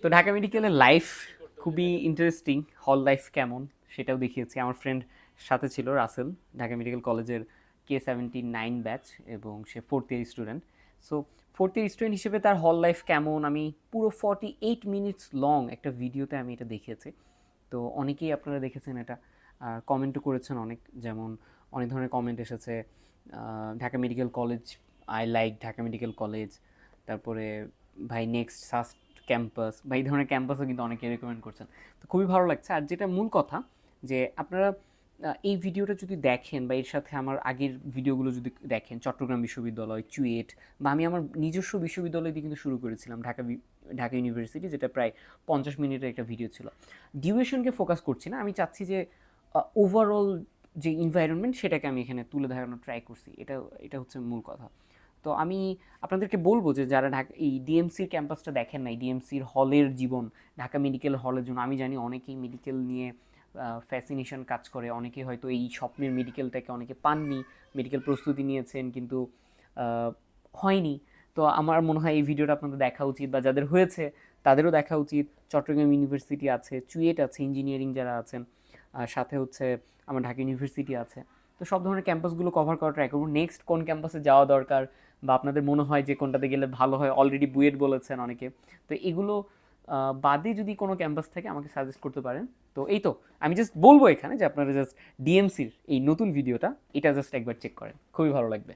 তো ঢাকা মেডিকেলের লাইফ খুবই ইন্টারেস্টিং, হল লাইফ কেমন সেটাও দেখিয়েছি। আমার ফ্রেন্ড সাথে ছিল রাসেল, ঢাকা মেডিকেল কলেজের K79 ব্যাচ, এবং সে fourth year student. So fourth year student হিসেবে তার হল লাইফ কেমন আমি পুরো 48 মিনিটস লং একটা ভিডিওতে আমি এটা দেখিয়েছি। তো অনেকেই আপনারা দেখেছেন এটা, কমেন্টও করেছেন অনেক, যেমন অনেক ধরনের কমেন্ট এসেছে। Dhaka medical college, I like Dhaka medical college, তারপরে ভাই নেক্সট সাস্ট ক্যাম্পাস, বা এই ধরনের ক্যাম্পাসও কিন্তু অনেকে রেকমেন্ড করছেন। তো খুবই ভালো লাগছে। আর যেটা মূল কথা, যে আপনারা এই ভিডিওটা যদি দেখেন বা এর সাথে আমার আগের ভিডিওগুলো যদি দেখেন, চট্টগ্রাম বিশ্ববিদ্যালয়, চুয়েট, বা আমি আমার নিজস্ব বিশ্ববিদ্যালয় দিয়ে কিন্তু শুরু করেছিলাম, ঢাকা ইউনিভার্সিটি, যেটা প্রায় 50 মিনিটের একটা ভিডিও ছিল। ডিউরেশনকে ফোকাস করছি না, আমি চাচ্ছি যে ওভারঅল যে ইনভায়রনমেন্ট সেটাকে আমি এখানে তুলে ধরানোর ট্রাই করছি। এটা এটা হচ্ছে মূল কথা। তো আমি আপনাদেরকে বলবো যে যারা এই ডিএমসির ক্যাম্পাসটা দেখেন নাই, ডিএমসির হলের জীবন, ঢাকা মেডিকেল হলের জন্য, আমি জানি অনেকেই মেডিকেল নিয়ে ফ্যাসিনেশন কাজ করে, অনেকে হয়তো এই স্বপ্নের মেডিকেলটাকে অনেকে পাননি, মেডিকেল প্রস্তুতি নিয়েছেন কিন্তু হয়নি। তো আমার মনে হয় এই ভিডিওটা আপনাদের দেখা উচিত, বা যাদের হয়েছে তাদেরও দেখা উচিত। চট্টগ্রাম ইউনিভার্সিটি আছে, চুয়েট আছে, ইঞ্জিনিয়ারিং যারা আছেন, আর সাথে হচ্ছে আমার ঢাকা ইউনিভার্সিটি আছে। তো সব ধরনের ক্যাম্পাসগুলো কভার করা ট্রাই করবো। নেক্সট কোন ক্যাম্পাসে যাওয়া দরকার, বা আপনাদের মনে হয় যে কোনটাতে গেলে ভালো হয়, অলরেডি বুয়েট বলেছেন অনেকে। তো এগুলো বাদে যদি কোনো ক্যাম্পাস থেকে আমাকে সাজেস্ট করতে পারেন। তো এই তো, আমি জাস্ট বলবো এখানে যে আপনারা জাস্ট ডিএমসির এই নতুন ভিডিওটা, এটা জাস্ট একবার চেক করেন, খুবই ভালো লাগবে।